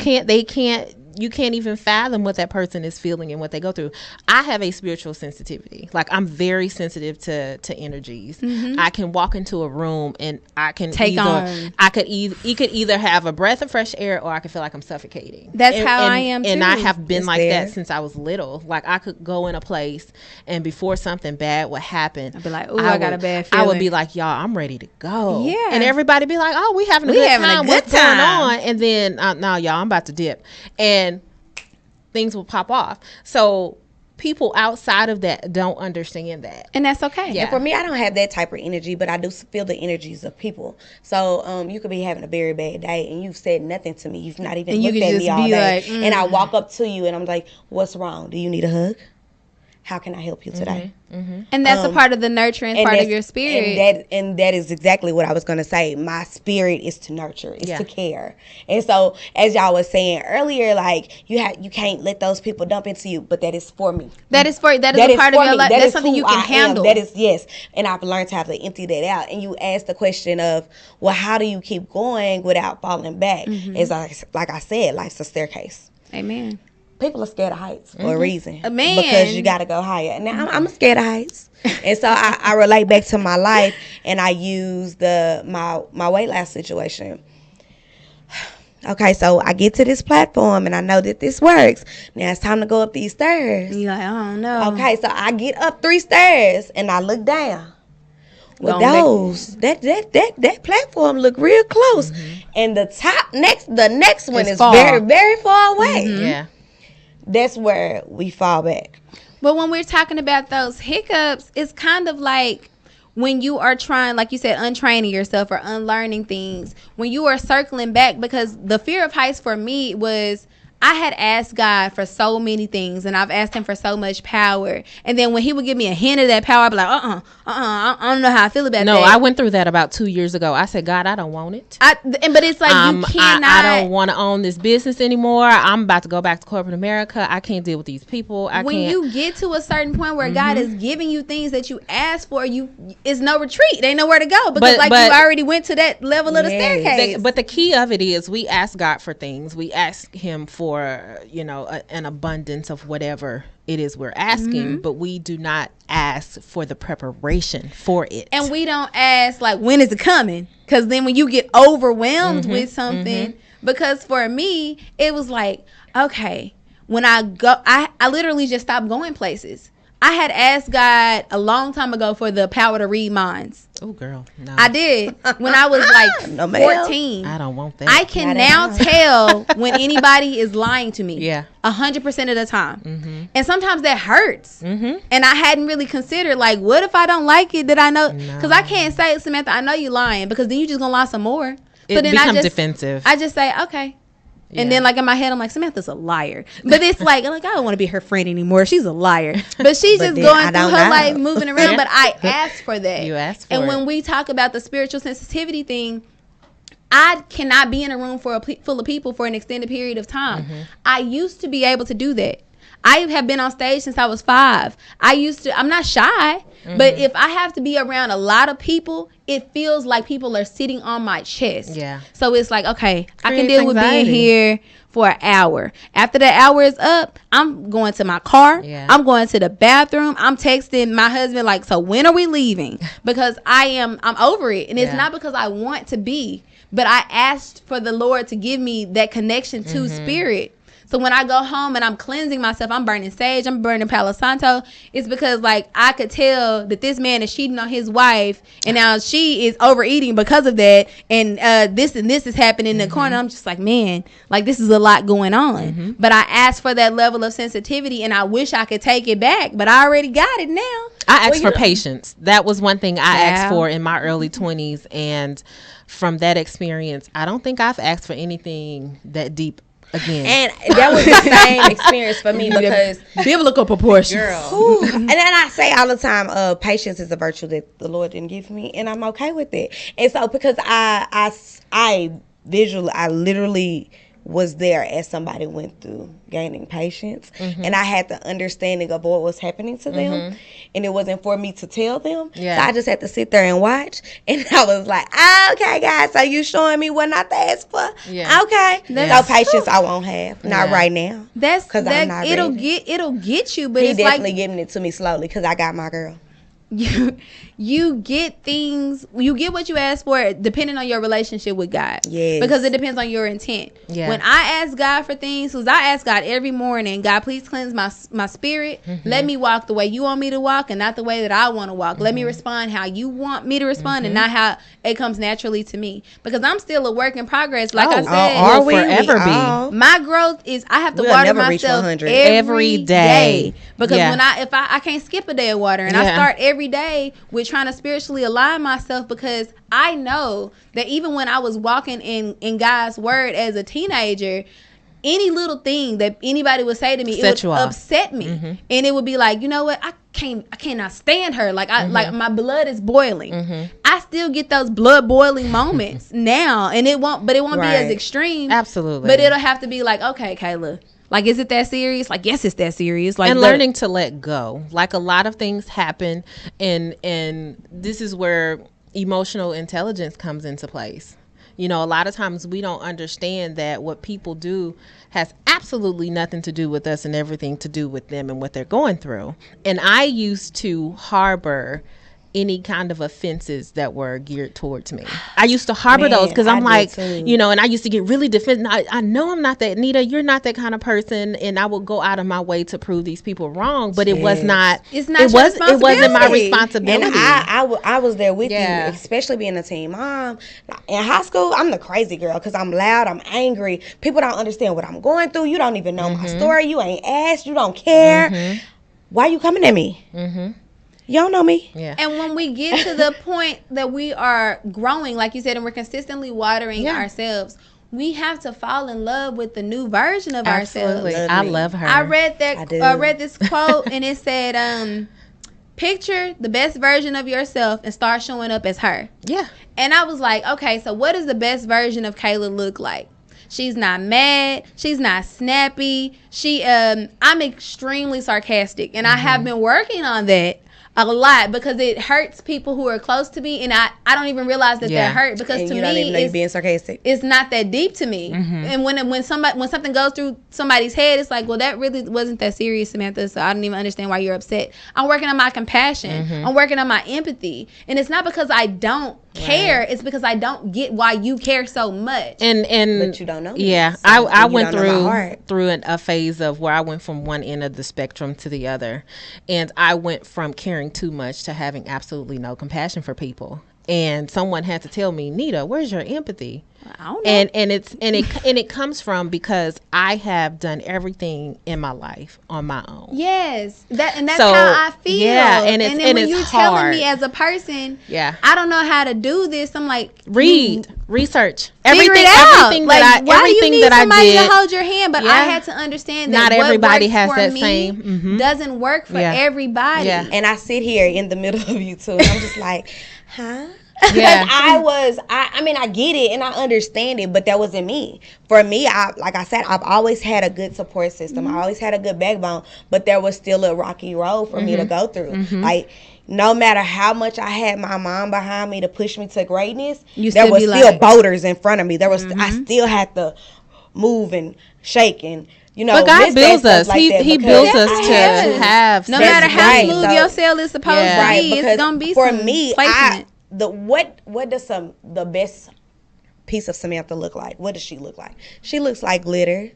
you can't even fathom what that person is feeling and what they go through. I have a spiritual sensitivity. Like, I'm very sensitive to energies. I can walk into a room and I can you could either have a breath of fresh air or I could feel like I'm suffocating. That's how I am too. And I have been that since I was little. Like, I could go in a place and before something bad would happen, I'd be like, I got a bad feeling. I would be like, y'all, I'm ready to go. Yeah. And everybody be like, oh, we having a good time. What's going on? And then, no, y'all, I'm about to dip. And things will pop off. So people outside of that don't understand that. And that's okay. Yeah. And for me, I don't have that type of energy, but I do feel the energies of people. So you could be having a very bad day and you've said nothing to me. You've not even looked at me all day. Like, and I walk up to you and I'm like, what's wrong? Do you need a hug? How can I help you today? And that's a part of the nurturing part of your spirit. And that is exactly what I was going to say. My spirit is to nurture, is to care. And so, as y'all was saying earlier, like, you can't let those people dump into you, but that is for me. That is a part of your life. That's something you can handle. That is, yes. And I've learned to have to empty that out. And you ask the question of, well, how do you keep going without falling back? It's like I said, life's a staircase. Amen. People are scared of heights for a reason. Because you got to go higher. Now, I'm scared of heights. And so I relate back to my life, and I use my weight loss situation. Okay, so I get to this platform, and I know that this works. Now it's time to go up these stairs. You're like, I don't know. Okay, so I get up 3 stairs, and I look down. With that platform look real close. And the next one is very, very far away. Yeah. that's where we fall back. But when we're talking about those hiccups, it's kind of like when you are trying, like you said, untraining yourself or unlearning things, when you are circling back, because the fear of heights for me was, I had asked God for so many things, and I've asked him for so much power. And then when he would give me a hint of that power, I'd be like, I don't know how I feel about that. No, I went through that about 2 years ago. I said, God, I don't want it. But it's like, you cannot. I don't want to own this business anymore. I'm about to go back to corporate America. I can't deal with these people. When you get to a certain point where God is giving you things that you asked for, it's no retreat. There ain't nowhere to go, because you already went to that level of the staircase. But the key of it is, we ask God for things. We ask him for an abundance of whatever it is we're asking, but we do not ask for the preparation for it. And we don't ask, like, when is it coming? Because then when you get overwhelmed with something, because for me, it was like, okay, when I go, I literally just stopped going places. I had asked God a long time ago for the power to read minds. Oh, girl, no. I did. When I was like 14. I don't want that. I can now tell when anybody is lying to me. Yeah. 100% of the time. And sometimes that hurts. And I hadn't really considered, like, what if I don't like it? That I know? Because I can't say, Samantha, I know you lying, because then you just gonna lie some more. It becomes defensive. I just say, okay. And then, like, in my head, I'm like, Samantha's a liar. But it's like I don't want to be her friend anymore. She's a liar. But she's just going through her life, moving around. But I asked for that. You asked for it. And when it. we talk about the spiritual sensitivity thing, I cannot be in a room full of people for an extended period of time. I used to be able to do that. I have been on stage since I was 5. I'm not shy, but if I have to be around a lot of people, it feels like people are sitting on my chest. Yeah. So it's like, okay, I can deal with being here for an hour. After the hour is up, I'm going to my car. Yeah. I'm going to the bathroom. I'm texting my husband, like, so when are we leaving? Because I'm over it. And it's not because I want to be, but I asked for the Lord to give me that connection to spirit. So when I go home and I'm cleansing myself, I'm burning sage, I'm burning Palo Santo, it's because, like, I could tell that this man is cheating on his wife, and now she is overeating because of that, and this and this is happening in the corner. I'm just like, man, like, this is a lot going on. But I asked for that level of sensitivity, and I wish I could take it back, but I already got it now. I asked for patience. That was one thing I asked for in my early 20s, and from that experience, I don't think I've asked for anything that deep again. And that was the same experience for me, because biblical proportions. Girl. And then I say all the time, patience is a virtue that the Lord didn't give me, and I'm okay with it. And so, because I literally was there as somebody went through gaining patience, and I had the understanding of what was happening to them, and it wasn't for me to tell them. So I just had to sit there and watch, and I was like, okay, guys, so you showing me what not to ask for? Okay. So patience I won't have, not right now. That's because I'm not ready. It'll get you, but He it's definitely like giving it to me slowly, because I got my girl. You get things, you get what you ask for, depending on your relationship with God. Yes. Because it depends on your intent. Yeah. When I ask God for things, because I ask God every morning, God, please cleanse my spirit. Let me walk the way you want me to walk, and not the way that I want to walk. Let me respond how you want me to respond, and not how it comes naturally to me. Because I'm still a work in progress. Like I said, will forever be. My growth is, I have to water myself every day. Because when I can't skip a day of water, and I start every day with trying to spiritually align myself, because I know that even when I was walking in God's word as a teenager, any little thing that anybody would say to me, it would upset me. And it would be like, you know what, I cannot stand her. Like like my blood is boiling. I still get those blood boiling moments now, and it won't be as extreme. Absolutely. But it'll have to be like, okay, Kayla, like, is it that serious? Like, yes, it's that serious. Like, and learning to let go. Like, a lot of things happen, and this is where emotional intelligence comes into place. You know, a lot of times we don't understand that what people do has absolutely nothing to do with us and everything to do with them and what they're going through. And I used to harbor any kind of offenses that were geared towards me. I used to harbor those because I'm like, you know, and I used to get really defensive. I know I'm not that, Anita, you're not that kind of person, and I would go out of my way to prove these people wrong, but it was not. It wasn't my responsibility. And I was there with you, especially being a teen mom. In high school, I'm the crazy girl because I'm loud, I'm angry. People don't understand what I'm going through. You don't even know my story. You ain't asked. You don't care. Why are you coming at me? You don't know me. Yeah. And when we get to the point that we are growing, like you said, and we're consistently watering ourselves, we have to fall in love with the new version of ourselves. I love her. I read this quote, and it said, picture the best version of yourself and start showing up as her. Yeah. And I was like, okay, so what does the best version of Kayla look like? She's not mad. She's not snappy. I'm extremely sarcastic, and I have been working on that a lot because it hurts people who are close to me, and I don't even realize that they're hurt because to me, don't even know you're being sarcastic. It's not that deep to me. And when something goes through somebody's head, it's like, well, that really wasn't that serious, Samantha. So I don't even understand why you're upset. I'm working on my compassion. I'm working on my empathy, and it's not because I don't care. It's because I don't get why you care so much. And but you don't know. Yeah, so I went through a phase of where I went from one end of the spectrum to the other, and I went from caring too much to having absolutely no compassion for people. And someone had to tell me, Nita, where's your empathy? I don't know. And it comes from because I have done everything in my life on my own. Yes, that's how I feel. Yeah, and then when you're telling me as a person, I don't know how to do this. I'm like, research, everything why do you need somebody to hold your hand? But I had to understand that not everybody has that same doesn't work for everybody. Yeah. And I sit here in the middle of you two, and I'm just like, huh? Because I get it and I understand it, but that wasn't me. For me, like I said, I've always had a good support system. I always had a good backbone, but there was still a rocky road for me to go through. Like, no matter how much I had my mom behind me to push me to greatness, there was still boulders in front of me. There was I still had to move and shake and, you know, but God builds us. Like he builds us to have. No matter how smooth your sail is supposed to be, it's gonna be for me. What does the best piece of Samantha look like? What does she look like? She looks like glitter.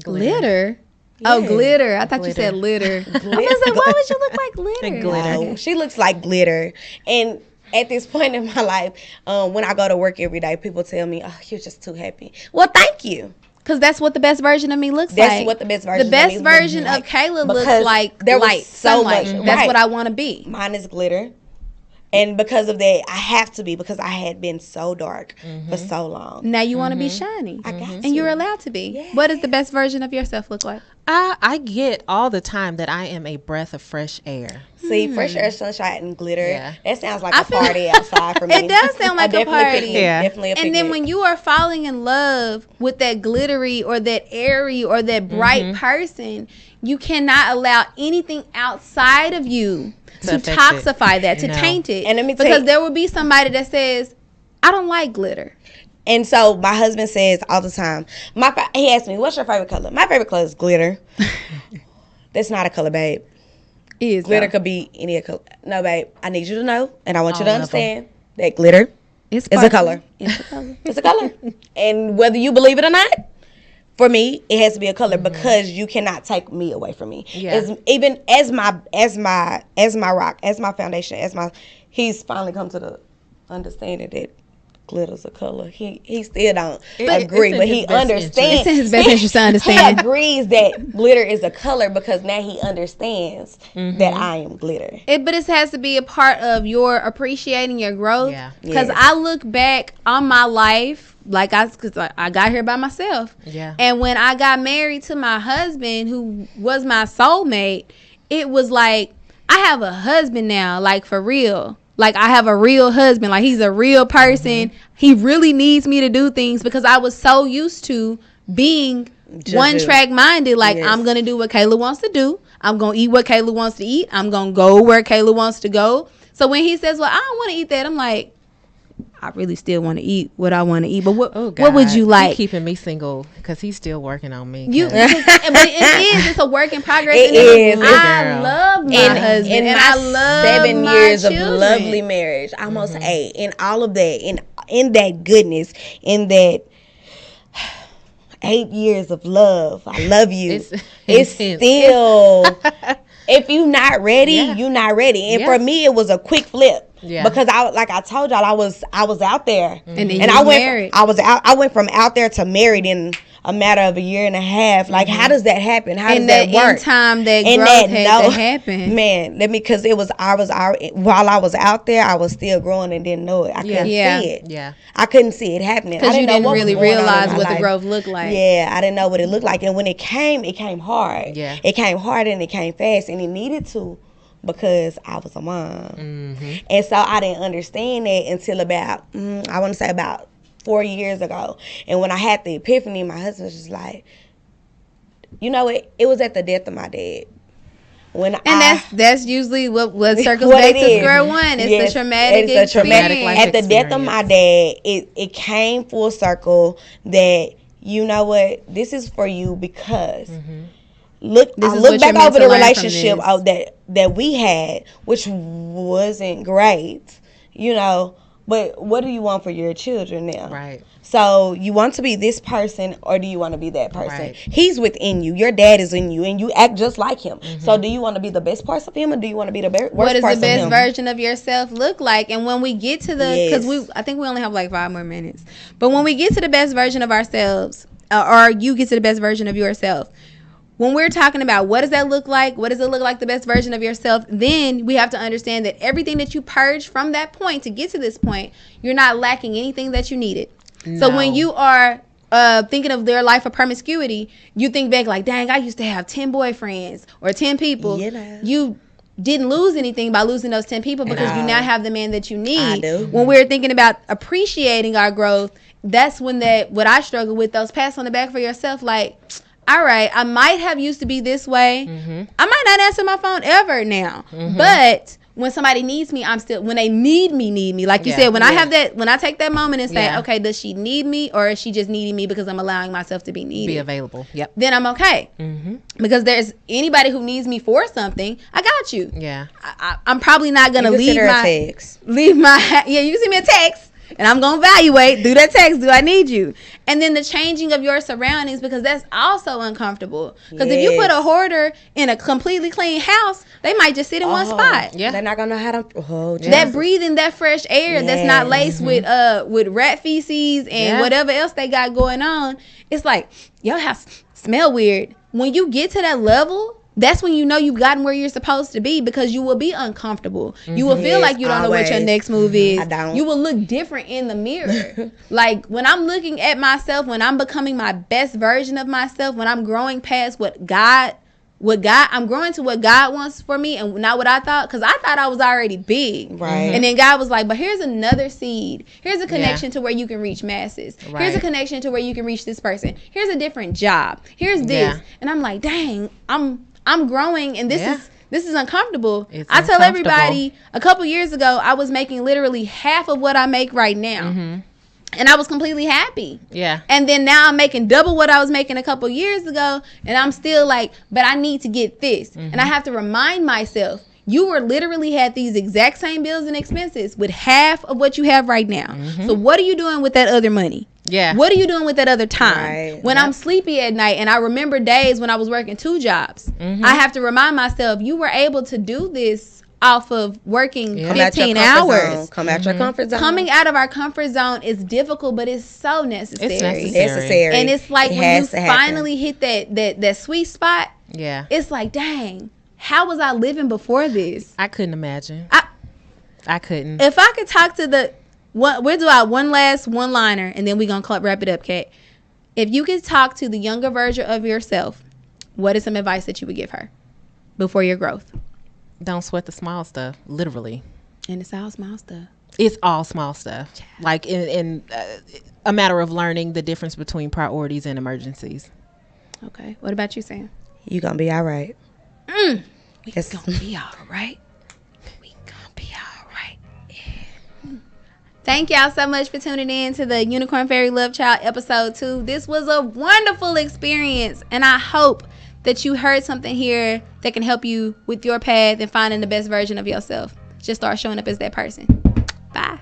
Glitter? Yeah. Oh, glitter. I thought you said litter. I was like, why would you look like glitter? No, she looks like glitter. And at this point in my life, when I go to work every day, people tell me, oh, you're just too happy. Well, thank you. Because that's what the best version of me looks like. That's what the best version of me looks like. The best version of Kayla looks like there was light, so sunlight. much. That's what I want to be. Mine is glitter. And because of that, I have to be, because I had been so dark for so long. Now you want to be shiny. I got to. And you're allowed to be. Yeah. What does the best version of yourself look like? I get all the time that I am a breath of fresh air. See, fresh air, sunshine, and glitter. That sounds like a party outside for me. It does sound like a party. Definitely a picnic. And then when you are falling in love with that glittery or that airy or that bright person, you cannot allow anything outside of you to toxify that, to taint it. And let me tell you, because there will be somebody that says, I don't like glitter. And so my husband says all the time, he asks me, what's your favorite color? My favorite color is glitter. That's not a color, babe. Glitter could be any color. No, babe, I need you to know, and I want you to understand that glitter is a color. It's a color. It's a color. And whether you believe it or not, for me, it has to be a color because you cannot take me away from me. Yeah. Even as my rock, as my foundation, he's finally come to the understanding that glitter's a color. He still don't agree, but he understands. It's in his best interest to understand. He agrees that glitter is a color because now he understands that I am glitter. But it has to be a part of your appreciating your growth. Because I look back on my life, because I got here by myself. Yeah. And when I got married to my husband, who was my soulmate, it was like, I have a husband now, like for real. Like, I have a real husband. Like, he's a real person. He really needs me to do things because I was so used to being one-track minded. Like, I'm going to do what Kayla wants to do. I'm going to eat what Kayla wants to eat. I'm going to go where Kayla wants to go. So when he says, well, I don't want to eat that, I'm like, I really still want to eat what I want to eat. But what would you like? He's keeping me single because he's still working on me. But it's a work in progress. It is. I love my husband, and I love 7 years children. of lovely marriage, almost 8, and all of that, in that goodness, in that 8 years of love. I love you. It's still. If you're not ready, you're not ready. And for me, it was a quick flip. Yeah. Because I told y'all, I was out there, and then I went married. I went from out there to married in a matter of a year and a half. Like, how does that happen? How does that work? In time, that growth had to happen. Man, because while I was out there, I was still growing and didn't know it. I couldn't see it. Yeah, I couldn't see it happening. Because you didn't really realize what the growth looked like. Yeah, I didn't know what it looked like, and when it came hard. Yeah, it came hard and it came fast, and it needed to. Because I was a mom. And so I didn't understand that until about, I want to say about 4 years ago. And when I had the epiphany, my husband was just like, you know, it was at the death of my dad. That's usually what circles back to square one. It's the traumatic experience. At the death of my dad, it came full circle that, you know what, this is for you because... I look back over the relationship that we had, which wasn't great, you know, but what do you want for your children now? Right. So you want to be this person or do you want to be that person? Right. He's within you. Your dad is in you and you act just like him. So do you want to be the best parts of him or do you want to be the worst parts of him? What does the best version of yourself look like? And when we get to I think we only have like 5 more minutes, but when we get to the best version of ourselves, or you get to the best version of yourself, when we're talking about what does that look like, what does it look like the best version of yourself, then we have to understand that everything that you purged from that point to get to this point, you're not lacking anything that you needed. No. So when you are thinking of their life of promiscuity, you think back like, dang, I used to have 10 boyfriends or 10 people. You didn't lose anything by losing those 10 people because you now have the man that you need. I do. When we're thinking about appreciating our growth, that's when what I struggle with, those pats on the back for yourself, like, all right, I might have used to be this way. I might not answer my phone ever now. But when somebody needs me, when they need me. Like you said, when I take that moment and say, okay, does she need me or is she just needing me because I'm allowing myself to be needed? Be available. Yep. Then I'm okay. Because there's anybody who needs me for something, I got you. Yeah. I'm probably not going to leave text. You can send me a text. And I'm going to evaluate, do that text, do I need you? And then the changing of your surroundings, because that's also uncomfortable. Because if you put a hoarder in a completely clean house, they might just sit in one spot. Yeah. They're not going to know how to... That breathing that fresh air that's not laced with rat feces and whatever else they got going on. It's like, your house smell weird. When you get to that level... That's when you know you've gotten where you're supposed to be because you will be uncomfortable. You will feel like you don't know what your next move is. I don't. You will look different in the mirror. Like when I'm looking at myself, when I'm becoming my best version of myself, when I'm growing past I'm growing to what God wants for me and not what I thought, because I thought I was already big. Right. And then God was like, but here's another seed. Here's a connection to where you can reach masses. Right. Here's a connection to where you can reach this person. Here's a different job. Here's this. And I'm like, dang, I'm growing and this is uncomfortable. I tell everybody a couple years ago, I was making literally half of what I make right now. And I was completely happy. Yeah. And then now I'm making double what I was making a couple years ago. And I'm still like, but I need to get this. And I have to remind myself, you were literally had these exact same bills and expenses with half of what you have right now. So what are you doing with that other money? Yeah. What are you doing with that other time? Right. When I'm sleepy at night and I remember days when I was working 2 jobs, I have to remind myself, you were able to do this off of working 15 hours. Come out your comfort zone. Coming out of our comfort zone is difficult, but it's so necessary. It's necessary. And it's like when you finally hit that sweet spot, it's like, dang, how was I living before this? I couldn't imagine. I couldn't. If I could talk to we'll do our one last one-liner, and then we're going to wrap it up, Kat. If you could talk to the younger version of yourself, what is some advice that you would give her before your growth? Don't sweat the small stuff, literally. And it's all small stuff. It's all small stuff. Yeah. Like in a matter of learning the difference between priorities and emergencies. Okay. What about you, Sam? You're going to be all right. We're going to be all right. We going to be all right. Yeah. Thank y'all so much for tuning in to the Unicorn Fairy Love Child episode 2. This was a wonderful experience, and I hope that you heard something here that can help you with your path and finding the best version of yourself. Just start showing up as that person. Bye.